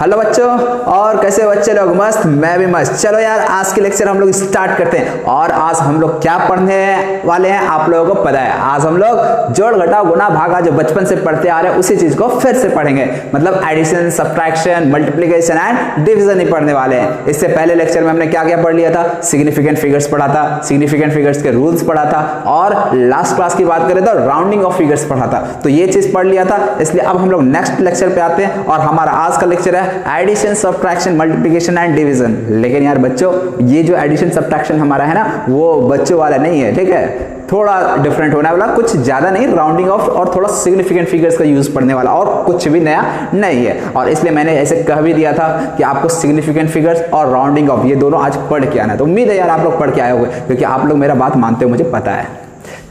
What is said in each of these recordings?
Hello बच्चों, और कैसे बच्चे लोग? मस्त, मैं भी मस्त। चलो यार, आज के लेक्चर हम लोग स्टार्ट करते हैं। और आज हम लोग क्या पढ़ने वाले हैं आप लोगों को पता है। आज हम लोग जोड़ घटाव गुणा भागा जो बचपन से पढ़ते आ रहे हैं उसी चीज को फिर से पढ़ेंगे। मतलब addition, subtraction, multiplication and division ही पढ़ने वाले हैं। इससे पहले लेक्चर में हमने क्या क्या पढ़ लिया था? सिग्निफिकेंट फिगर्स पढ़ा था, सिग्निफिकेंट फिगर्स के रूल्स पढ़ा था, और लास्ट क्लास की बात करें तो राउंडिंग ऑफ फिगर्स पढ़ा था। तो ये चीज पढ़ लिया था। इसलिए अब हम लोग नेक्स्ट लेक्चर पे आते हैं और हमारा आज का लेक्चर है addition, subtraction, multiplication and division. लेकिन यार बच्चों, ये जो एडिशन सब्ट्रैक्शन हमारा है ना, वो बच्चों वाला नहीं है, ठीक है? थोड़ा डिफरेंट होने वाला, कुछ ज्यादा नहीं, राउंडिंग ऑफ और थोड़ा सिग्निफिकेंट फिगर्स का यूज पढ़ने वाला, और कुछ भी नया नहीं है। और इसलिए मैंने ऐसे कह भी दिया था कि आपको सिग्निफिकेंट फिगर्स और राउंडिंग ऑफ ये दोनों आज पढ़ के आना है। तो उम्मीद है यार आप लोग पढ़ के आए होंगे, क्योंकि आप लोग मेरा बात मानते हो, मुझे पता है।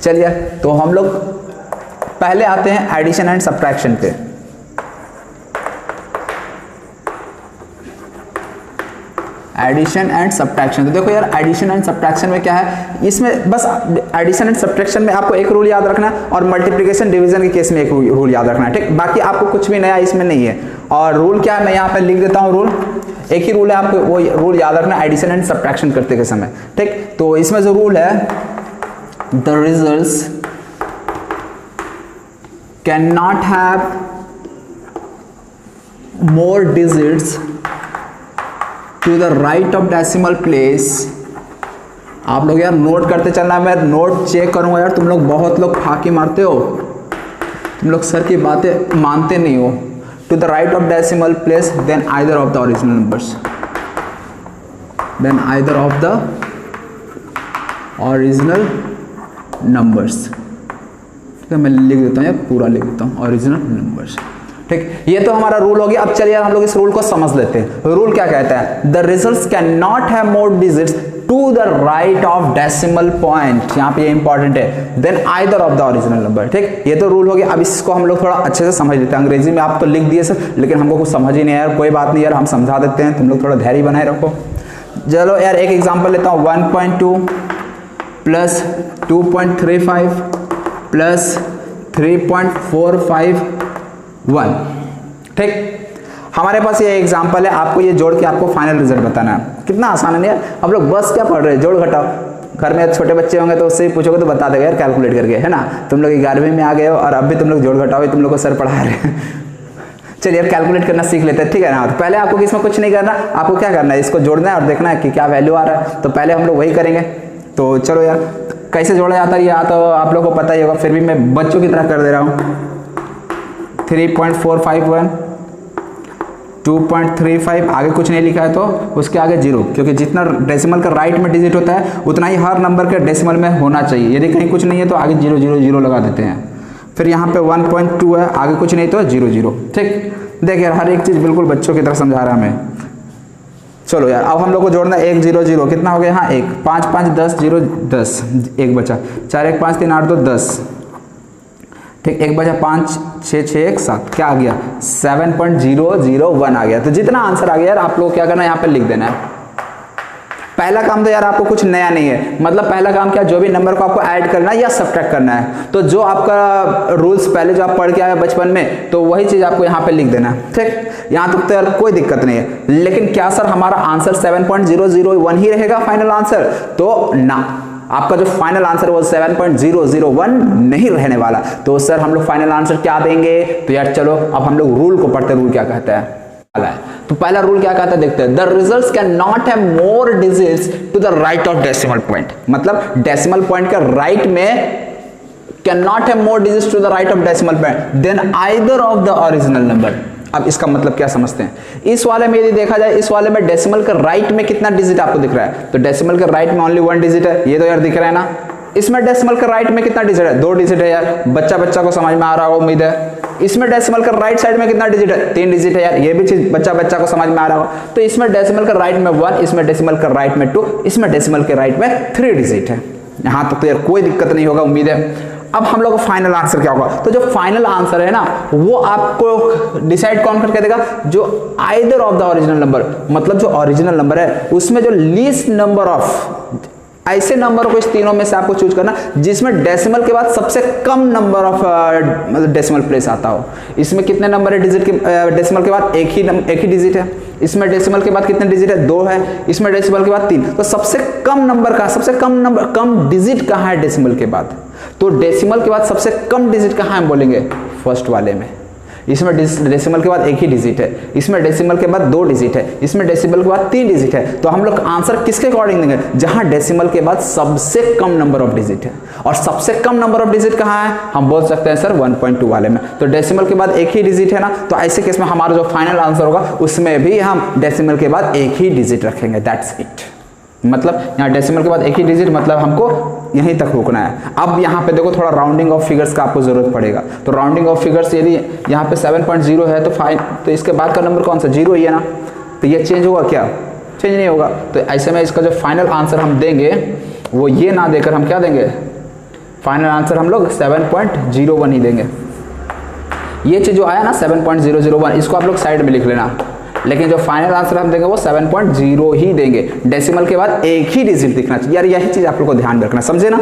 चलिए, तो हम लोग पहले आते हैं एडिशन एंड सब्ट्रैक्शन पे। Addition and subtraction. तो देखो यार, एडिशन एंड सब्ट्रैक्शन में क्या है, इसमें बस एडिशन एंड सब्ट्रैक्शन में आपको एक रूल याद रखना है, और मल्टीप्लिकेशन डिवीजन के केस में एक रूल याद रखना है, ठीक? बाकी आपको कुछ भी नया इसमें नहीं है। और रूल क्या है, मैं यहाँ पे लिख देता हूँ। रूल एक ही रूल है, आपको वो रूल याद रखना एडिशन एंड सब्ट्रैक्शन करते के समय, ठीक? तो इसमें जो रूल है, the results can not have more digits to the right of decimal place. आप लोग यार नोट करते चलना, मैं नोट चेक करूंगा यार। तुम लोग बहुत लोग फाकी मारते हो, तुम लोग सर की बातें मानते नहीं हो। To the right of decimal place than either of the original numbers, than either of the original numbers. ठीक है, मैं लिख देता हूँ यार, पूरा लिख देता हूँ, ओरिजिनल नंबर्स, ठीक? ये तो हमारा रूल हो गया। अब चलिए हम लोग इस रूल को समझ लेते हैं। रूल क्या कहता है? The results can not have more digits to the right of decimal point, यहाँ पे ये इंपॉर्टेंट है, than either of the original number, ठीक? ये तो रूल हो गया। अब इसको हम लोग थोड़ा अच्छे से समझ लेते हैं। अंग्रेजी में आप तो लिख दिए सर, लेकिन हमको कुछ समझ ही नहीं है यार। कोई बात नहीं यार, हम समझा देते हैं, तुम लोग थोड़ा धैर्य बनाए रखो। चलो यार, एक एग्जाम्पल लेता हूँ। 1.2 प्लस 2.35 प्लस 3.451, ठीक? हमारे पास ये एग्जांपल है। आपको ये जोड़ के आपको फाइनल रिजल्ट बताना है। कितना आसान है यार। हम लोग बस क्या पढ़ रहे हैं, जोड़ घटाओ। घर में छोटे बच्चे होंगे तो उससे पूछोगे तो बता देगा यार कैलकुलेट करके, है ना? तुम लोग 11वीं में आ गए हो और अब भी तुम लोग जोड़ घटाओ तुम लोग को सर पढ़ा रहे हैं। चलिए अब कैलकुलेट करना सीख लेते हैं, ठीक है ना? तो पहले आपको इसमें कुछ नहीं करना, आपको क्या करना है, इसको जोड़ना है और देखना है कि क्या वैल्यू आ रहा है। तो पहले हम लोग वही करेंगे। तो चलो यार, कैसे जोड़ा जाता है ये तो आप लोगों को पता ही होगा, फिर भी मैं बच्चों की तरह कर दे रहा हूँ। 3.451 2.35, आगे कुछ नहीं लिखा है तो उसके आगे 0, क्योंकि जितना डेसिमल का राइट में डिजिट होता है उतना ही हर नंबर के डेसिमल में होना चाहिए। यदि कहीं कुछ नहीं है तो आगे 0 0 0 लगा देते हैं। फिर यहाँ पे 1.2 है, आगे कुछ नहीं तो 0 0, ठीक? देखिए हर एक चीज़ बिल्कुल बच्चों की तरह समझा रहा मैं। चलो यार, अब हम लोग को जोड़ना है 1 0 0, कितना हो गया? हाँ 1, 5 5 10 0 10, 1 बचा, 4 1 5 3 8 2 10, ठीक? 1 बचा, 5 6 6 1 7, क्या आ गया? 7.001 आ गया। तो जितना आंसर आ गया यार, आप लोग क्या करना है, यहाँ पे लिख देना है। पहला काम तो यार आपको कुछ नया नहीं है। मतलब पहला काम क्या, जो भी नंबर को आपको ऐड करना है या सब्ट्रैक्ट करना है, तो जो आपका रूल्स पहले जो आप पढ़ के आए बचपन में, तो वही चीज आपको यहाँ पे लिख देना है, ठीक? यहाँ तक तो यार कोई दिक्कत नहीं है। लेकिन क्या सर हमारा आंसर 7.001 ही रहेगा फाइनल आंसर? तो ना, आपका जो फाइनल आंसर वो 7.001 नहीं रहने वाला। तो सर हम लोग फाइनल आंसर क्या देंगे? तो यार चलो अब हम लोग रूल को पढ़ते हैं। रूल क्या कहता है? तो पहला रूल क्या कहता है देखते हैं। The results can not have more digits to the right of decimal point. मतलब डेसिमल पॉइंट के राइट में can not have more digits to the right of decimal point than either of the original number. अब इसका मतलब क्या समझते हैं? इस वाले में यदि देखा जाए, इस वाले में डेसिमल के राइट में कितना डिजिट आपको दिख रहा है? तो डेसिमल के राइट में ओनली 1 डिजिट है, ये तो यार दिख रहा है ना। इसमें डेसिमल के राइट में कितना डिजिट है? 2 डिजिट है यार। बच्चा को समझ में आ रहा होगा उम्मीद है। इसमें डेसिमल का राइट साइड में कितना डिजिट है? 3 डिजिट है यार। ये भी चीज बच्चा को समझ में आ रहा होगा। तो इसमें डेसिमल का राइट में 1, इसमें डेसिमल का राइट में 2, इसमें डेसिमल के राइट में 3 डिजिट है। यहां तक तो यार कोई दिक्कत नहीं होगा उम्मीद है। अब हम लोग का फाइनल आंसर क्या होगा? तो जो फाइनल आंसर है ना, वो आपको डिसाइड कौन करके देगा? जो either of the original number, मतलब जो ओरिजिनल नंबर है उसमें जो लीस्ट नंबर ऑफ ऐसे नंबर को इस तीनों में से आपको चूज करना जिसमें डेसिमल के बाद सबसे कम नंबर ऑफ मतलब डेसिमल प्लेस आता हो। इसमें कितने नंबर है डिजिट के डेसिमल के बाद? एक ही डिजिट है। इसमें डेसिमल के बाद कितने डिजिट है? 2 है। इसमें डेसिमल के बाद 3। तो सबसे कम नंबर का सबसे कम डिजिट कहाँ है डेसिमल के बाद? तो डेसिमल के बाद सबसे कम डिजिट कहाँ है बोलेंगे? फर्स्ट वाले में। इसमें डेसिमल के बाद एक ही डिजिट है, इसमें डेसिमल के बाद 2 डिजिट है, इसमें डेसिमल के बाद 3 डिजिट है। तो हम लोग आंसर किसके अकॉर्डिंग देंगे? जहां डेसिमल के बाद सबसे कम नंबर ऑफ डिजिट है। और सबसे कम नंबर ऑफ डिजिट कहाँ है? हम बोल सकते हैं सर 1.2 वाले में। तो डेसिमल के बाद एक ही डिजिट है ना, तो ऐसे केस में हमारा जो फाइनल आंसर होगा उसमें भी हम डेसिमल के बाद एक ही डिजिट रखेंगे। That's it. मतलब यहाँ डेसिमल के बाद एक ही डिजिट, मतलब हमको यहीं तक रुकना है। अब यहाँ पे देखो थोड़ा राउंडिंग ऑफ फिगर्स का आपको जरूरत पड़ेगा। तो राउंडिंग ऑफ फिगर्स यदि यहाँ पे 7.0 है तो इसके बाद का नंबर कौन सा? 0 ही है ना, तो ये चेंज होगा क्या? चेंज नहीं होगा। तो ऐसे में इसका जो फाइनल आंसर हम देंगे वो ये ना देकर हम क्या देंगे? फाइनल आंसर हम लोग 7.01 ही देंगे। ये चीज जो आया ना 7.001, इसको आप लोग साइड में लिख लेना। लेकिन जो फाइनल आंसर हम देंगे वो 7.0 ही देंगे। डेसिमल के बाद एक ही डिजिट दिखना चाहिए। यार यही चीज आप लोग को ध्यान रखना, समझे ना?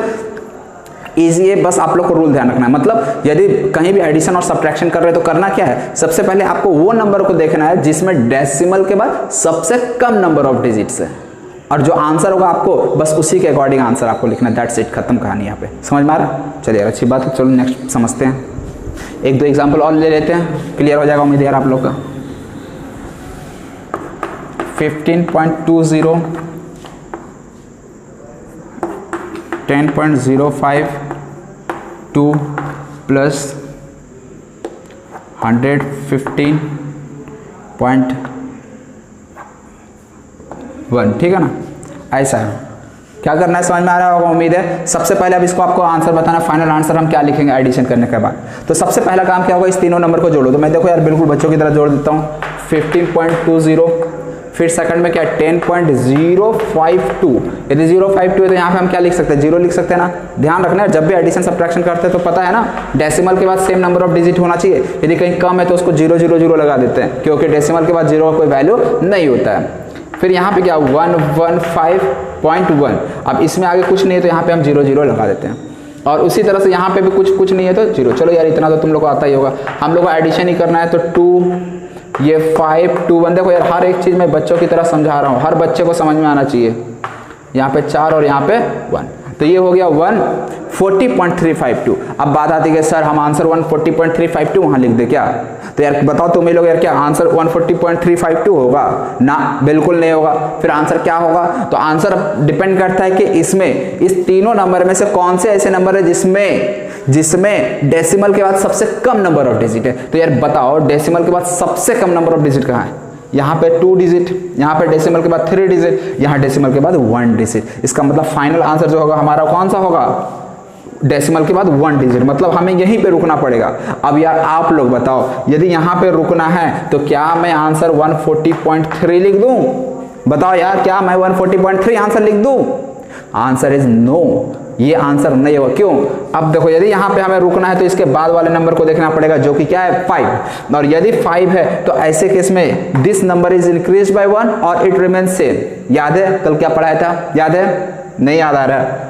इजी है, बस आप लोग को रूल ध्यान रखना है। मतलब यदि कहीं भी एडिशन और सब्ट्रैक्शन कर रहे हैं तो करना क्या है? सबसे पहले आपको वो नंबर को देखना है जिसमें डेसिमल के बाद सबसे कम नंबर ऑफ डिजिट्स है, और जो आंसर होगा आपको बस उसी के अकॉर्डिंग आंसर आपको लिखना है। दैट्स इट, खत्म कहानी यहाँ पे। समझ में आ रहा? चलिए अच्छी बात है। चलो नेक्स्ट समझते हैं। 1-2 एग्जाम्पल और ले लेते हैं, क्लियर हो जाएगा उम्मीद यार आप लोग का। 15.20, 10.05, 2 प्लस 115.1, ठीक है ना? ऐसा है। क्या करना है समझ में आ रहा होगा उम्मीद है। सबसे पहले अब इसको आपको आंसर बताना, फाइनल आंसर हम क्या लिखेंगे एडिशन करने के बाद। तो सबसे पहला काम क्या होगा? इस तीनों नंबर को जोड़ो। तो मैं देखो यार बिल्कुल बच्चों की तरह जोड़ देता हूँ। 15.20, फिर सेकंड में क्या? 10.052। यदि 052 है तो यहाँ पे हम क्या लिख सकते हैं? 0 लिख सकते हैं ना। ध्यान रखना है जब भी एडिशन सब्ट्रैक्शन करते हैं तो पता है ना डेसिमल के बाद सेम नंबर ऑफ डिजिट होना चाहिए। यदि कहीं कम है तो उसको 000 लगा देते हैं, क्योंकि डेसिमल के बाद 0 का कोई वैल्यू नहीं होता है। फिर यहाँ पे क्या? 115.1। अब इसमें आगे कुछ नहीं है तो यहाँ पे हम 0 लगा देते हैं। और उसी तरह से यहाँ पे भी कुछ नहीं है तो 0। चलो यार इतना तो तुम लोग को आता ही होगा। हम लोग को एडिशन ही करना है तो 2, ये 5, 2, 1। देखो यार हर एक चीज मैं बच्चों की तरह समझा रहा हूँ, हर बच्चे को समझ में आना चाहिए। यहाँ पे 4 और यहाँ पे 1, तो ये हो गया 140.352। अब बात आती है सर हम आंसर 140.352 वहां लिख दे क्या? तो यार बताओ तुम लोग यार क्या आंसर 140.352 होगा ना? बिल्कुल नहीं होगा। फिर आंसर क्या होगा? तो आंसर डिपेंड करता है कि इसमें इस तीनों नंबर में से कौन से ऐसे नंबर है जिसमें डेसिमल के बाद सबसे कम नंबर ऑफ डिजिट है। तो यार बताओ डेसिमल के बाद सबसे कम नंबर ऑफ डिजिट कहाँ है? यहाँ पे 2 डिजिट, यहाँ पे डेसिमल के बाद 3 डिजिट, यहाँ डेसिमल के बाद 1 डिजिट। इसका मतलब फाइनल आंसर जो होगा हमारा कौन सा होगा? डेसिमल के बाद 1 डिजिट। मतलब हमें यहीं पे रुकना पड़ेगा। अब यार आप लोग बताओ यदि यहाँ पे रुकना है तो क्या मैं आंसर 140.3 लिख दूं? बताओ यार क्या मैं 140.3 आंसर लिख दूं? आंसर इज नो, ये आंसर नहीं होगा। क्यों? अब देखो यदि यहाँ पे हमें रुकना है तो इसके बाद वाले नंबर को देखना पड़ेगा जो कि क्या है? 5। और यदि 5 है तो ऐसे केस में this number is increase by 1 और इट रिमेन्स सेम। याद है कल क्या पढ़ाया था? याद है? नहीं याद आ रहा है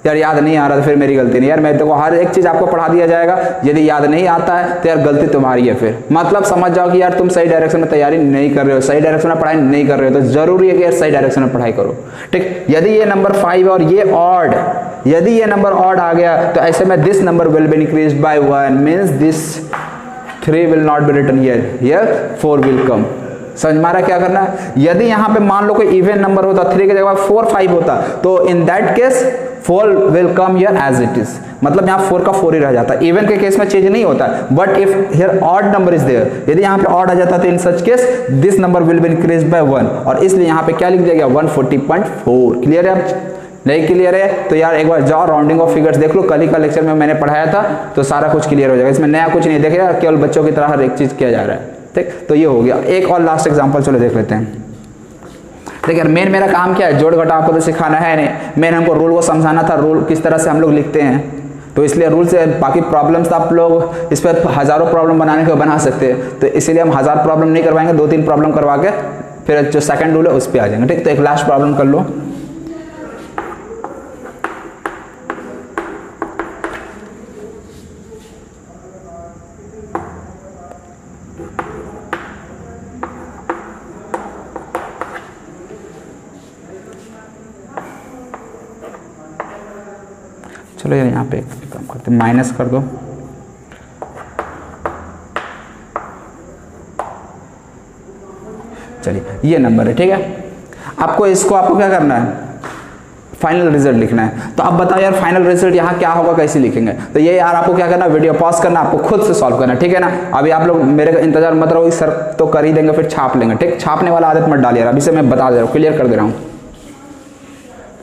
यार? याद नहीं आ रहा तो फिर मेरी गलती नहीं यार। मैं देखो हर एक चीज आपको पढ़ा दिया जाएगा, यदि याद नहीं आता है तो यार गलती तुम्हारी है। फिर मतलब समझ जाओ कि यार तुम सही डायरेक्शन में तैयारी नहीं कर रहे हो, सही डायरेक्शन में पढ़ाई नहीं कर रहे हो। तो जरूरी है कि यार सही डायरेक्शन में पढ़ाई करो, ठीक? यदि ये नंबर 5 और ये ऑड, यदि ये नंबर ऑड आ गया तो ऐसे में this number will be increased by 1 means this 3 will not be written here 4 will come. समझ में आ रहा क्या करना है? यदि यहाँ पे मान लो कोई इवन नंबर होता 3 की जगह 4, 5 होता तो in that case 4 will come here as it is. मतलब यहाँ 4 का 4 ही रह जाता है। इवन के केस में चेंज नहीं होता। But if here odd number is there, यदि यहाँ पे ऑड आ जाता तो in such case this number will be increased by 1 और इसलिए यहाँ पे क्या लिख दिया गया? 140.4। क्लियर है? नहीं क्लियर है तो यार एक बार जाओ राउंडिंग ऑफ फिगर्स देख लो, कल ही का लेक्चर में मैंने पढ़ाया था तो सारा कुछ क्लियर हो जाएगा। इसमें नया कुछ नहीं देखेगा, केवल बच्चों की तरह हर एक चीज किया जा रहा है, ठीक? तो ये हो गया। एक और लास्ट एग्जांपल चलो देख लेते हैं। देखिए मेन मेरा काम क्या है? जोड़ घटा आपको तो सिखाना है नहीं, मेन हमको रूल को समझाना था, रूल किस तरह से हम लोग लिखते हैं। तो इसलिए रूल से बाकी प्रॉब्लम्स आप लोग इस पर हजारों प्रॉब्लम बनाने के बना सकते हैं। तो इसीलिए हम 1000 प्रॉब्लम नहीं करवाएंगे, 2-3 प्रॉब्लम करवा के फिर जो सेकंड रूल है उस पर आ जाएंगे, ठीक? तो एक लास्ट प्रॉब्लम कर लो। चलो यार यहाँ पे एक काम करते, माइनस कर दो। चलिए ये नंबर है, ठीक है। आपको क्या करना है, फाइनल रिजल्ट लिखना है। तो अब बताओ यार फाइनल रिजल्ट यहाँ क्या होगा, कैसे लिखेंगे। तो ये यार आपको क्या करना है, वीडियो पॉज करना, आपको खुद से सॉल्व करना, ठीक है ना। अभी आप लोग मेरे का इंतजार मत रहो, सर तो कर ही देंगे, फिर छाप लेंगे, ठीक। छापने वाला आदत मत डालिए, अभी से मैं बता दे रहा हूँ, क्लियर कर दे रहा हूँ।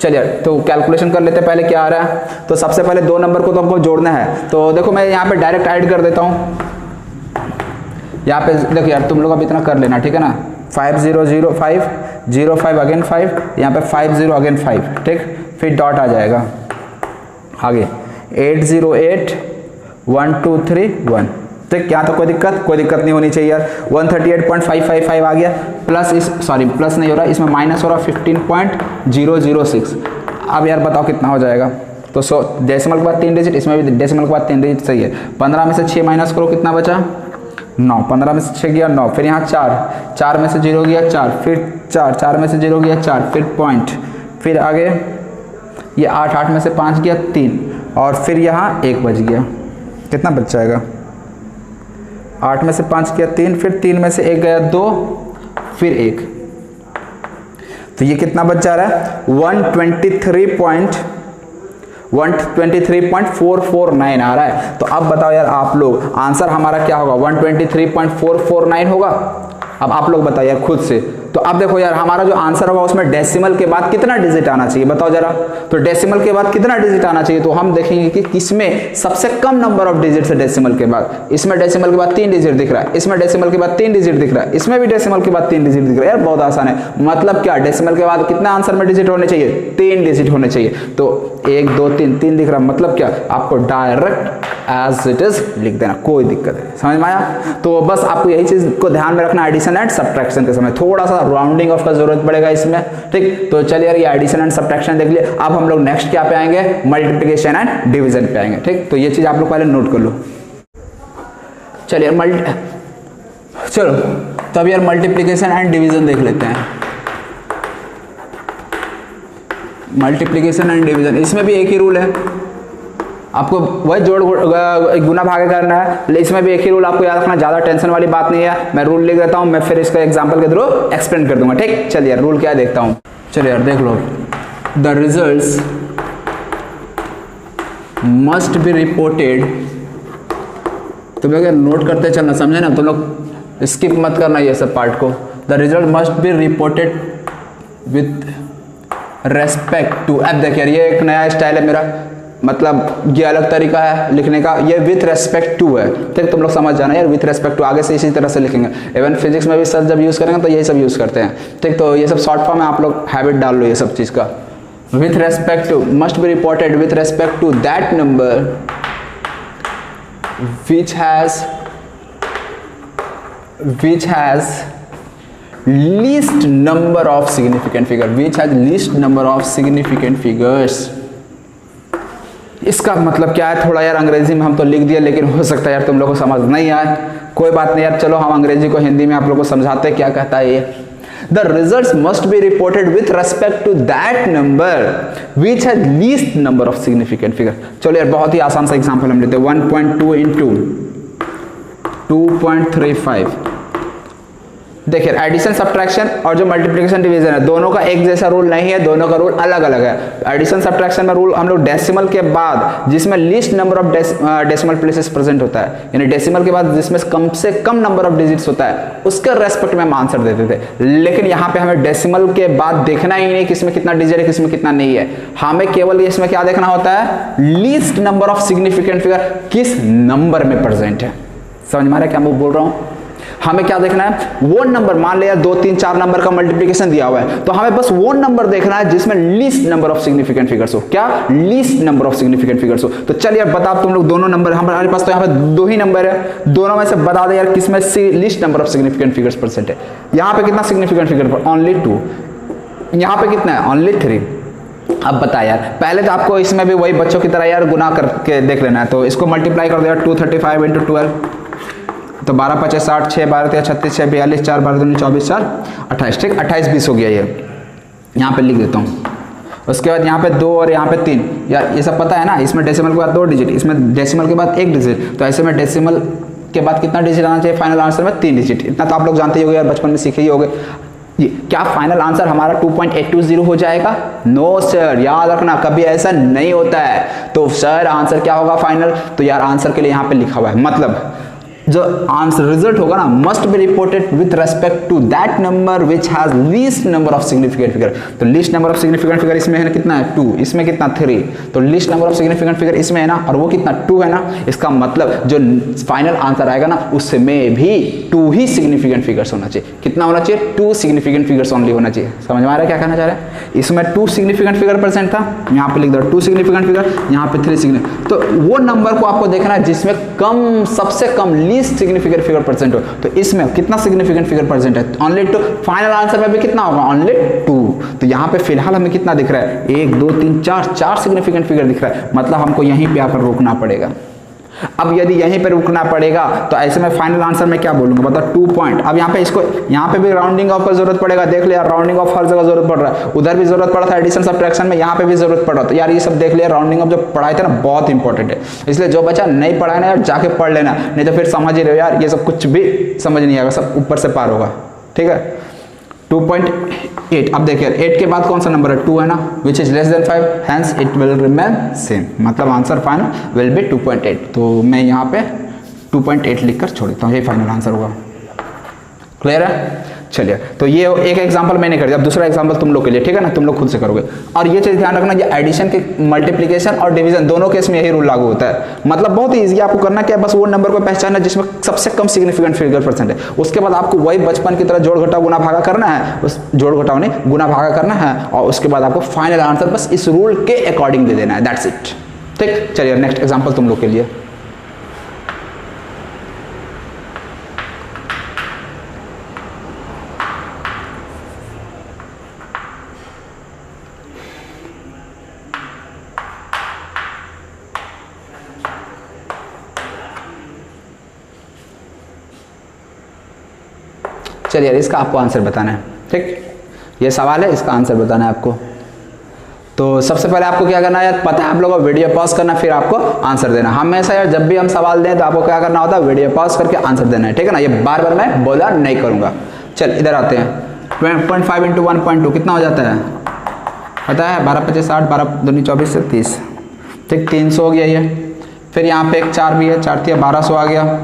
चलिए तो कैलकुलेशन कर लेते हैं, पहले क्या आ रहा है। तो सबसे पहले 2 नंबर को तो हमको जोड़ना है। तो देखो मैं यहाँ पे डायरेक्ट ऐड कर देता हूँ। यहाँ पे देखो यार तुम लोग अब इतना कर लेना, ठीक है ना। 5005 05 अगेन 5, यहाँ पे 50 अगेन 5, ठीक। फिर डॉट आ जाएगा आगे 808 1 2 3 1, ठीक। यहाँ तो कोई दिक्कत नहीं होनी चाहिए यार। 138.555 आ गया, प्लस प्लस नहीं हो रहा, इसमें माइनस हो रहा 15.006। अब यार बताओ कितना हो जाएगा। तो डेसिमल के बाद 3 डिजिट, इसमें भी डेसिमल के बाद 3 डिजिट सही है। 15 में से 6 माइनस करो, कितना बचा 9। 15 में से 6 गया 9, फिर यहाँ 4 में से 0 गया 4, फिर 4 में से 0 गया 4, फिर पॉइंट, फिर आगे ये 8 में से 5 गया 3, और फिर यहाँ 1 बच गया। कितना बच जाएगा, 8 में से 5 गया 3, फिर 3 में से 1 गया 2, फिर 1। तो ये कितना बच जा रहा है 123.449 आ रहा है। तो अब बताओ यार आप लोग, आंसर हमारा क्या होगा, 123.449 होगा। अब आप लोग बताओ यार खुद से। तो अब देखो यार हमारा जो आंसर होगा उसमें डेसिमल के बाद कितना डिजिट आना चाहिए, बताओ जरा। तो डेसिमल के बाद कितना डिजिट आना चाहिए, तो हम देखेंगे कि किसमें सबसे कम नंबर ऑफ डिजिट्स है डेसिमल के बाद। इसमें डेसिमल के बाद 3 डिजिट दिख रहा है, इसमें डेसिमल के बाद 3 डिजिट दिख रहा है, इसमें भी डेसिमल के बाद 3 डिजिट दिख रहा है। यार बहुत आसान है। मतलब क्या, डेसिमल के बाद कितना आंसर में डिजिट होने चाहिए, 3 डिजिट होने चाहिए। तो 1 2 3 दिख रहा है, मतलब क्या, आपको डायरेक्ट एज इट इज लिख देना, कोई दिक्कत नहीं। समझ में आया। तो बस आपको यही चीज को ध्यान में रखना, एडिशन एंड सब्ट्रैक्शन के समय थोड़ा सा राउंडिंग ऑफ का जरूरत पड़ेगा इसमें, ठीक। तो चलिए यार ये एडिशन एंड सब्ट्रैक्शन देख लिए। अब हम लोग नेक्स्ट क्या पे आएंगे, मल्टीप्लिकेशन एंड डिवीजन पे आएंगे, ठीक। तो ये चीज आप लोग पहले नोट कर लो। चलिए चलो तो अब यार मल्टीप्लिकेशन एंड डिवीजन देख लेते हैं। मल्टीप्लिकेशन एंड डिवीजन, इसमें भी एक ही रूल है, आपको वही जोड़ गुना भागे करना है। इसमें भी एक ही रूल आपको याद रखना, ज्यादा टेंशन वाली बात नहीं है। मैं रूल लिख देता हूं, मैं फिर इसका एग्जांपल के थ्रू एक्सप्लेन कर दूंगा, ठीक। चलिए यार रूल क्या है देखता हूं। चलिए यार देख लो, the results must be reported. तुम लोग नोट करते चलना, समझे ना, तुम लोग स्किप मत करना ये सब पार्ट को। The result must be reported with respect to. अब देखिए ये एक नया स्टाइल है मेरा, मतलब ये अलग तरीका है लिखने का, ये विथ रेस्पेक्ट टू है, ठीक। तुम लोग समझ जाना यार, विथ रेस्पेक्ट टू आगे से इसी तरह से लिखेंगे। इवन फिजिक्स में भी सर जब यूज करेंगे तो यही सब यूज करते हैं, ठीक। तो ये सब शॉर्ट फॉर्म में आप लोग हैबिट डाल लो ये सब चीज का। With respect to must be reported with respect to that number which has least number of significant figure, which has least number of significant figures। इसका मतलब क्या है, थोड़ा यार अंग्रेजी में हम तो लिख दिया, लेकिन हो सकता है यार तुम लोगों को समझ नहीं आए, कोई बात नहीं यार। चलो हम अंग्रेजी को हिंदी में आप लोगों को समझाते क्या कहता है ये। The results must be reported with respect to that number which has least number of significant figure। चलो यार बहुत ही आसान सा एग्जांपल हम लेते हैं, 1.2 into 2.35। देखिए एडिशन सब्ट्रैक्शन और जो मल्टीप्लिकेशन डिवीजन है दोनों का एक जैसा रूल नहीं है, दोनों का रूल अलग अलग है। एडिशन सब्ट्रैक्शन में रूल हम लोग डेसिमल के बाद जिसमें least number of decimal places present होता है, यानी डेसिमल के बाद जिसमें कम से कम नंबर ऑफ डिजिट्स होता है उसके रेस्पेक्ट में हम आंसर देते थे। लेकिन यहाँ पे हमें डेसिमल के बाद देखना ही नहीं किसमें कितना डिजिट है किसमें कितना नहीं है, हमें केवल इसमें क्या देखना होता है, least number of significant figure किस नंबर में प्रेजेंट है। समझ में आ रहा है क्या मैं बोल रहा हूँ। हमें क्या देखना है, वो नंबर, मान लिया 2 3 4 नंबर का मल्टीप्लिकेशन दिया हुआ है तो हमें बस वो नंबर देखना है जिसमें least number of significant figures हो। क्या, least number of significant figures हो। तो चलिए बताओ तुम लोग दोनों नंबर, हमारे पास तो यहाँ पे 2 ही नंबर है, दोनों में से बता दे यार किसमें least number of significant figures present है। यहाँ पे कितना सिग्निफिकेंट फिगर, ओनली 2। यहाँ पे कितना है, ओनली 3। अब बता यार, पहले तो आपको इसमें भी वही बच्चों की तरह यार गुना करके देख लेना है। तो इसको मल्टीप्लाई कर दो यार, 235 into 12, तो 12 5 60, 6 12 13 36, 6 42, 4 12 24 4 28, ठीक। 28 20 हो गया ये, यहाँ पे लिख देता हूँ। उसके बाद यहाँ पे 2 और यहाँ पे 3, यार ये सब पता है ना, इसमें डेसिमल के बाद 2 डिजिट, इसमें डेसिमल के बाद 1 डिजिट, तो ऐसे में डेसिमल के बाद कितना डिजिट आना चाहिए फाइनल आंसर में? 3 डिजिट। इतना तो आप लोग जानते ही होंगे यार, बचपन में सीखे ही होंगे। क्या फाइनल आंसर हमारा 2.820 हो जाएगा? नो सर, याद रखना कभी ऐसा नहीं होता है। तो सर आंसर क्या होगा फाइनल? तो यार आंसर के लिए यहाँ पे लिखा हुआ है, मतलब जो आंसर रिजल्ट होगा ना, must be reported with respect to that number which has least number of significant figure. तो least number of significant figure इसमें है ना, कितना है? 2, इसमें कितना? 3। तो least number of significant figure इसमें है ना, और वो कितना? 2 है ना। इसका मतलब जो फाइनल आंसर आएगा ना, उसमें भी 2 ही सिग्निफिकेंट फिगर्स होना चाहिए। कितना होना चाहिए? 2 सिग्निफिकेंट फिगर्स ओनली होना चाहिए। समझ में आ रहा है क्या कहना चाह रहा है? इसमें 2 सिग्निफिकेंट फिगर प्रेजेंट था, यहाँ पे लिख दो 2 सिग्निफिकेंट फिगर, यहाँ पे 3 सिग्निफिकेंट। तो वो नंबर को आपको देखना है जिसमें कम, सबसे कम लीस्ट सिग्निफिकेंट फिगर परसेंट हो। तो इसमें कितना सिग्निफिकेंट फिगर परसेंट है? ओनली 2। फाइनल आंसर में भी कितना होगा? ओनली 2। तो यहाँ पे फिलहाल हमें कितना दिख रहा है? 1 2 3 4 सिग्निफिकेंट फिगर दिख रहा है, मतलब हमको यहीं पे आकर रोकना पड़ेगा। अब यदि यहीं पे रुकना पड़ेगा तो ऐसे में फाइनल आंसर में क्या बोलूंगा? बताओ 2 पॉइंट। अब यहाँ पे इसको, यहाँ पे भी राउंडिंग ऑफ का जरूरत पड़ेगा। देख लिया, राउंडिंग ऑफ हर जगह जरूरत पड़ रहा है। उधर भी जरूरत पड़ा था एडिशन सब्ट्रैक्शन में, यहाँ पे भी जरूरत पड़ा। तो यार ये सब देख लिया, राउंडिंग ऑफ जो पढ़ाई थे ना बहुत इंपॉर्टेंट है। इसलिए जो बच्चा नहीं पढ़ा है ना यार, जाके पढ़ लेना, नहीं तो फिर समझ ही रहे हो यार, ये सब कुछ भी समझ नहीं आएगा, सब ऊपर से पार होगा। ठीक है, 2.8। अब देखिए 8 के बाद कौन सा नंबर है? 2 है ना, which is less than 5, hence it will remain same, मतलब आंसर फाइनल विल बी 2.8। तो मैं यहाँ पे 2.8 लिखकर छोड़ देता हूँ, ये फाइनल आंसर होगा। क्लियर है? चलिए, तो ये एक एग्जांपल मैंने कर दिया। अब दूसरा एग्जांपल तुम लोग के लिए, ठीक है ना, तुम लोग खुद से करोगे। और ये चीज ध्यान रखना, ये एडिशन के, मल्टीप्लिकेशन और डिवीजन दोनों केस में यही रूल लागू होता है। मतलब बहुत ही ईजी, आपको करना क्या है, बस वो नंबर को पहचानना जिसमें सबसे कम सिग्निफिकेंट फिगर परसेंट है। उसके बाद आपको वही बचपन की तरह जोड़ घटाव गुना भागा करना है, उस जोड़ घटाव नहीं गुना भागा करना है, और उसके बाद आपको फाइनल आंसर बस इस रूल के अकॉर्डिंग दे देना है। That's it. ठीक, चलिए नेक्स्ट एग्जाम्पल तुम लोग के लिए। चलिए इसका आपको आंसर बताना है। ठीक, ये सवाल है, इसका आंसर बताना है आपको। तो सबसे पहले आपको क्या करना है, पता है आप लोगों को, वीडियो पॉज करना, फिर आपको आंसर देना। हमेशा यार जब भी हम सवाल दें तो आपको क्या करना होता है, वीडियो पॉज करके आंसर देना है। ठीक है ना, ये बार बार मैं बोला नहीं करूंगा। चल इधर आते हैं, 0.5 × 1.2 कितना हो जाता है? पता है 12 25 60, 12 दूनी 24 से 30। ठीक, 300 हो गया ये। फिर यहाँ पे एक 4 भी है, 4 × 1200 आ गया।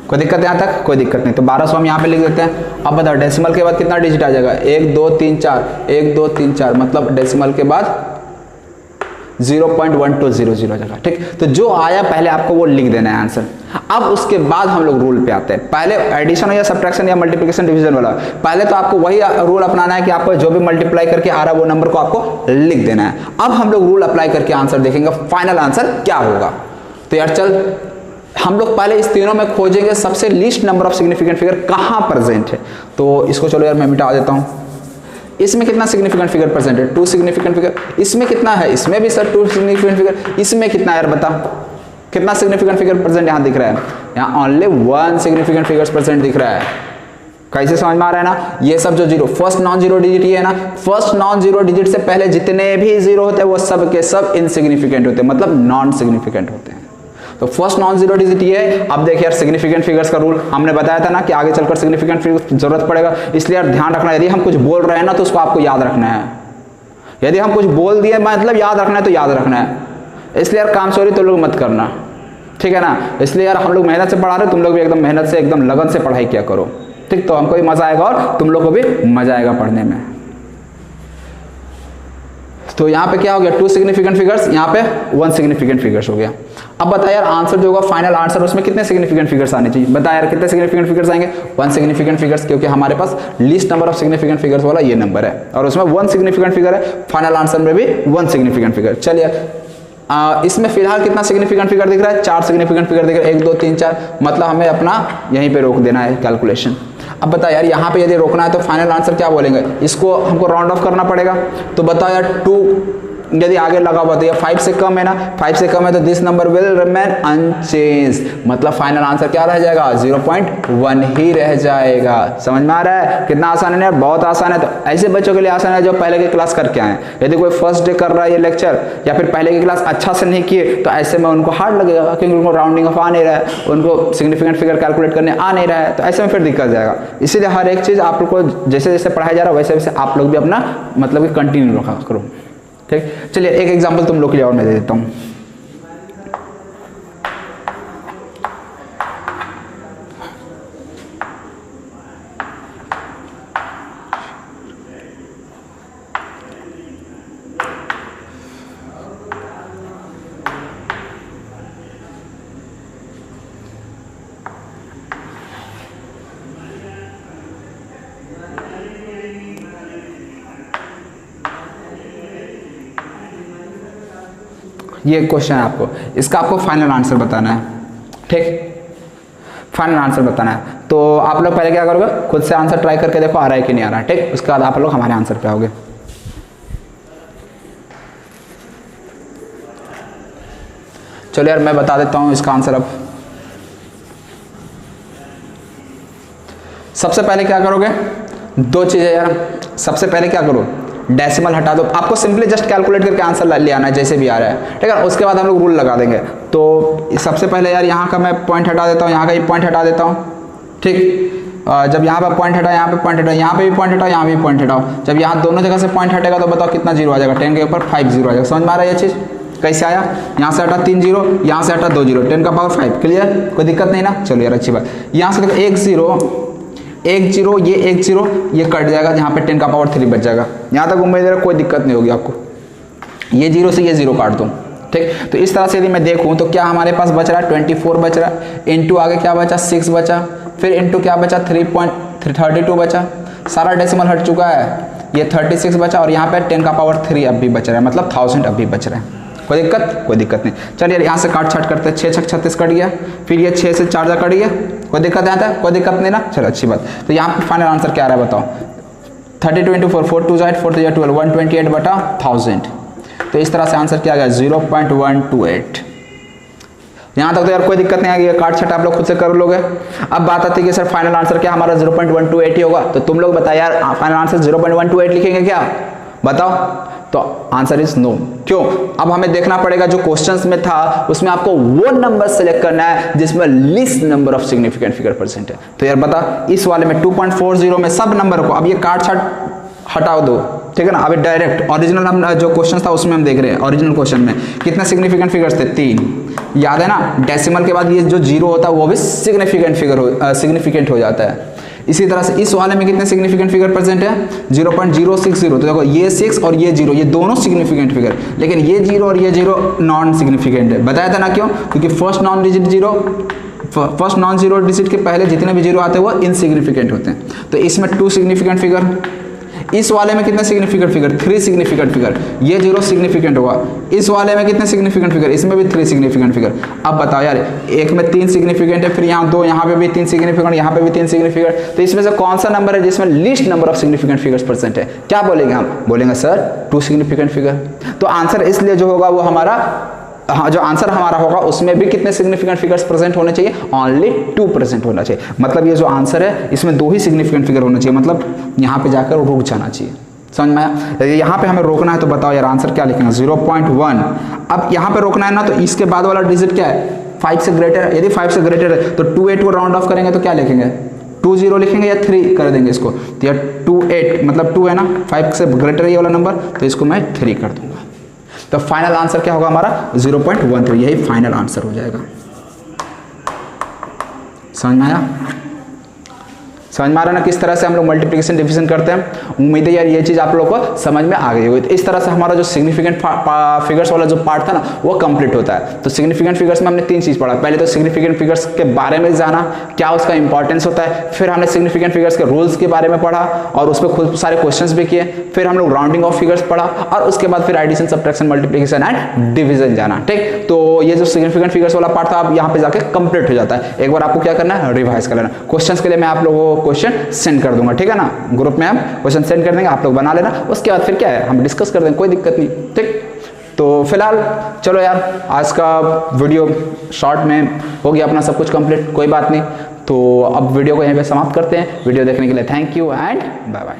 कोई दिक्कत है यहाँ तक? कोई दिक्कत नहीं। तो 1200 हम यहाँ पे लिख देते हैं। अब बताओ डेसिमल के बाद कितना डिजिट आ जाएगा? 1 2 3 4, 1 2 3 4, मतलब डेसिमल के बाद 0.1200 आ जाएगा। ठीक, तो जो आया पहले आपको वो लिख देना है आंसर। अब उसके बाद हम लोग रूल पे आते हैं। पहले एडिशन या सब्ट्रैक्शन या मल्टीप्लिकेशन डिवीजन वाला, पहले तो आपको वही रूल अपनाना है कि आपको जो भी मल्टीप्लाई करके आ रहा है वो नंबर को आपको लिख देना है। अब हम लोग रूल अप्लाई करके आंसर देखेंगे, फाइनल आंसर क्या होगा। तो यार चल, हम लोग पहले इस तीनों में खोजेंगे सबसे least number of significant figure कहाँ प्रेजेंट है। तो इसको चलो यार मैं मिटा देता हूँ। इसमें कितना सिग्निफिकेंट फिगर प्रेजेंट है? 2 सिग्निफिकेंट फिगर। इसमें कितना है? इसमें भी सर 2 सिग्निफिकेंट फिगर। इसमें कितना है यार बता, कितना सिग्निफिकेंट फिगर प्रेजेंट यहाँ दिख रहा है? यहाँ ओनली 1 सिग्निफिकेंट फिगर प्रेजेंट दिख रहा है। कैसे समझ में आ रहा है ना? ये सब जो zero, first non zero digit ये है ना, फर्स्ट नॉन जीरो डिजिट से पहले जितने भी जीरो होते हैं वो सब के सब इनसिग्निफिकेंट होते हैं, मतलब नॉन सिग्निफिकेंट होते हैं। तो फर्स्ट नॉन जीरो डिजिट ये है। अब देखिए यार सिग्निफिकेंट फिगर्स का रूल हमने बताया था ना कि आगे चलकर सिग्निफिकेंट फिगर्स की जरूरत पड़ेगा, इसलिए यार ध्यान रखना, यदि हम कुछ बोल रहे हैं ना तो उसको आपको याद रखना है। यदि हम कुछ बोल दिए मतलब याद रखना है तो याद रखना है, इसलिए यार काम चोरी तो लोग मत करना, ठीक है ना। इसलिए यार हम लोग मेहनत से पढ़ा रहे, तुम लोग भी एकदम मेहनत से एकदम लगन से पढ़ाई किया करो, ठीक। तो हमको भी मजा आएगा और तुम लोग को भी मजा आएगा पढ़ने में। तो यहाँ पे क्या हो गया, 2 सिग्निफिकेंट फिगर्स, यहाँ पे 1 सिग्निफिकेंट फिगर्स हो गया। अब बता यार आंसर जो होगा फाइनल आंसर उसमें कितने सिग्निफिकेंट फिगर्स आने चाहिए, बता यार कितने सिग्निफिकेंट फिगर्स आएंगे? 1 सिग्निफिकेंट फिगर्स, क्योंकि हमारे पास least number of significant figures वाला ये नंबर है और उसमें 1 सिग्निफिकेंट फिगर है। फाइनल आंसर में भी 1 सिग्निफिकेंट फिगर। चलिए इसमें फिलहाल कितना सिग्निफिकेंट फिगर दिख रहा है? 4 सिग्निफिकेंट फिगर दिख रहा है, 1 2 3 4, मतलब हमें अपना यहीं पे रोक देना है कैलकुलेशन। अब बता यार यहाँ पे यदि रोकना है तो फाइनल आंसर क्या बोलेंगे, इसको हमको राउंड ऑफ करना पड़ेगा। तो बताओ यार 2 यदि आगे लगा हुआ तो ये 5 से कम है ना, 5 से कम है तो this number will remain unchanged, मतलब फाइनल आंसर क्या रह जाएगा 0.1 ही रह जाएगा। समझ में आ रहा है कितना आसान है यार, बहुत आसान है। तो ऐसे बच्चों के लिए आसान है जो पहले की क्लास करके आए। यदि कोई फर्स्ट डे कर रहा है ये लेक्चर या फिर पहले की क्लास अच्छा से नहीं किए तो ऐसे में उनको हार्ड लगेगा, क्योंकि उनको राउंडिंग ऑफ आ नहीं रहा है, उनको सिग्निफिकेंट फिगर कैलकुलेट करने आ नहीं रहा है, तो ऐसे में फिर दिक्कत जाएगा। इसीलिए हर एक चीज़ आप लोग को जैसे जैसे पढ़ाया जा रहा है वैसे वैसे आप लोग भी अपना मतलब कि कंटिन्यू रखा करो। ठीक, चलिए एक एग्जांपल तुम लोग के लिए और मैं दे देता हूँ। ये क्वेश्चन है आपको, इसका आपको फाइनल आंसर बताना है। ठीक, फाइनल आंसर बताना है। तो आप लोग पहले क्या करोगे, खुद से आंसर ट्राई करके देखो आ रहा है कि नहीं आ रहा है। ठीक, उसके बाद आप लोग हमारे आंसर पे आओगे। चलो यार मैं बता देता हूँ इसका आंसर। अब सबसे पहले क्या करोगे, दो चीजें यार। सबसे पहले क्या करो, डेसिमल हटा दो। आपको सिंपली जस्ट कैलकुलेट करके आंसर ले आना है जैसे भी आ रहा है। ठीक है, उसके बाद हम लोग रूल लगा देंगे। तो सबसे पहले यार यहाँ का मैं पॉइंट हटा देता हूँ, यहाँ का ये पॉइंट हटा देता हूँ। ठीक, जब यहाँ पे पॉइंट हटा, यहाँ पे पॉइंट हटा, यहाँ पे भी पॉइंट हटाओ, यहाँ भी पॉइंट हटाओ। जब यहाँ दोनों जगह से पॉइंट हटेगा तो बताओ कितना जीरो आ जाएगा। 10 के ऊपर 5 जीरो आ जाएगा। समझ में आ रहा है ये चीज़ कैसे आया, यहाँ से हटा 3 जीरो, यहाँ से हटा 2 जीरो, 10 का पावर 5। क्लियर, कोई दिक्कत नहीं ना। चलो यार अच्छी बात। यहाँ से देखो 1 जीरो, 1 जीरो, ये 1 जीरो, ये कट जाएगा, यहाँ पे 10 का पावर 3 बच जाएगा। यहाँ तक उम्मीद है कोई दिक्कत नहीं होगी आपको। ये जीरो से ये जीरो काट दूँ। ठीक, तो इस तरह से यदि मैं देखूँ तो क्या हमारे पास बच रहा है 24 बच रहा है, इंटू आगे क्या बचा 6 बचा, फिर इंटू क्या बचा 3.32 बचा, सारा डेसिमल हट चुका है, ये 36 बचा और यहाँ पे 10 का पावर 3 अब भी बच रहा है, मतलब 1000 अब भी बच रहा है। कोई दिक्कत, कोई दिक्कत नहीं। चलिए यहाँ से काट छाट करते हैं। 6 6 36 कट गया, फिर ये 6 से 4 कट गया। कोई दिक्कत आता है, कोई दिक्कत नहीं ना। चलो अच्छी बात। तो यहाँ पर फाइनल आंसर क्या आ रहा है बताओ। 32 इंटू 4, 4 2 8, 4 3 12, 128 बटा 1000। तो इस तरह से आंसर क्या आ गया 0.128। यहाँ तक तो यार कोई दिक्कत नहीं आएगी, काट छट आप लोग खुद से कर लोगे। अब बात आती है कि सर फाइनल आंसर क्या हमारा 0.128 ही होगा। तो तुम लोग बताओ यार फाइनल आंसर 0.128 लिखेंगे क्या, बताओ। तो आंसर इज नो। क्यों, अब हमें देखना पड़ेगा जो क्वेश्चंस में था उसमें आपको वो नंबर सेलेक्ट करना है जिसमें least number of significant figure percent है। तो यार बता, इस वाले में 2.40 में सब नंबर को अब ये काट छाट हटाओ दो। ठीक है ना। अभी डायरेक्ट ओरिजिनल हम जो क्वेश्चन था उसमें हम देख रहे हैं, ओरिजिनल क्वेश्चन में कितने सिग्निफिकेंट फिगर्स थे 3। याद है ना, डेसिमल के बाद ये जो जीरो होता है वो भी सिग्निफिकेंट हो जाता है। इसी तरह से इस वाले में कितने सिग्निफिकेंट फिगर प्रेजेंट है 0.060। तो देखो ये 6 और ये 0 ये दोनों सिग्निफिकेंट फिगर, लेकिन ये 0 और ये 0 नॉन सिग्निफिकेंट है। बताया था ना क्यों, क्योंकि फर्स्ट नॉन जीरो डिजिट के पहले जितने भी जीरो आते हैं वो इनसिग्निफिकेंट होते हैं। तो इसमें 2 सिग्निफिकेंट फिगर, इस वाले में कितने सिग्निफिकेंट फिगर 3 सिग्निफिकेंट फिगर, ये 0 सिग्निफिकेंट होगा। इस वाले में कितने सिग्निफिकेंट फिगर, इसमें भी 3 सिग्निफिकेंट फिगर। अब बताओ यार, एक में 3 सिग्निफिकेंट है, फिर यहाँ 2, यहाँ पे भी 3 सिग्निफिकेंट, यहाँ पे भी 3 सिग्निफिकेंट। तो इसमें से कौन सा नंबर है जिसमें least number of significant figures percent है। क्या बोलेंगे हम, बोलेंगे सर 2 सिग्निफिकेंट फिगर। तो आंसर इसलिए जो होगा वो हमारा, हाँ जो आंसर हमारा होगा उसमें भी कितने सिग्निफिकेंट फिगर्स प्रेजेंट होने चाहिए, ओनली 2 प्रेजेंट होना चाहिए। मतलब ये जो आंसर है इसमें 2 ही सिग्निफिकेंट फिगर होना चाहिए, मतलब यहाँ पे जाकर रुक जाना चाहिए। समझ में आया। यहाँ पे हमें रोकना है तो बताओ यार आंसर क्या लिखेंगे 0.1। अब यहाँ पे रोकना है ना, तो इसके बाद वाला डिजिट क्या है 5 से ग्रेटर है। यदि 5 से ग्रेटर है तो 28 को राउंड ऑफ करेंगे तो क्या लिखेंगे 20 लिखेंगे या 3 कर देंगे इसको। तो यार 28 मतलब 2 है ना, 5 से ग्रेटर है ये वाला नंबर, तो इसको मैं 3 कर दूंगा। तो फाइनल आंसर क्या होगा हमारा 0.13, यही फाइनल आंसर हो जाएगा। समझ में आया, समझ में आ रहा है ना किस तरह से हम लोग मल्टीप्लिकेशन डिवीजन करते हैं। उम्मीद है यार ये चीज़ आप लोगों को समझ में आ गई होगी। तो इस तरह से हमारा जो सिग्निफिकेंट फिगर्स वाला जो पार्ट था ना वो कंप्लीट होता है। तो सिग्निफिकेंट फिगर्स में हमने 3 चीज़ पढ़ा। पहले तो सिग्निफिकेंट फिगर्स के बारे में जाना, क्या उसका इंपॉर्टेंस होता है। फिर हमने सिग्निफिकेंट फिगर्स के रूल्स के बारे में पढ़ा और उस पर खुद सारे क्वेश्चंस भी किए। फिर हम लोग राउंडिंग ऑफ फिगर्स पढ़ा और उसके बाद फिर addition, subtraction, multiplication and division जाना। ठीक, तो ये जो सिग्निफिकेंट फिगर्स वाला पार्ट था अब यहाँ पे जाके कंप्लीट हो जाता है। एक बार आपको क्या करना है, रिवाइज कर लेना। क्वेश्चंस के लिए मैं आप लोगों को क्वेश्चन सेंड कर दूंगा, ठीक है ना। ग्रुप में हम क्वेश्चन सेंड कर देंगे, आप लोग बना लेना। उसके बाद फिर क्या है हम डिस्कस कर देंगे, कोई दिक्कत नहीं। ठीक, तो फिलहाल चलो यार, आज का वीडियो शॉर्ट में हो गया अपना सब कुछ कंप्लीट, कोई बात नहीं। तो अब वीडियो को यहीं पे समाप्त करते हैं। वीडियो देखने के लिए thank you and bye bye.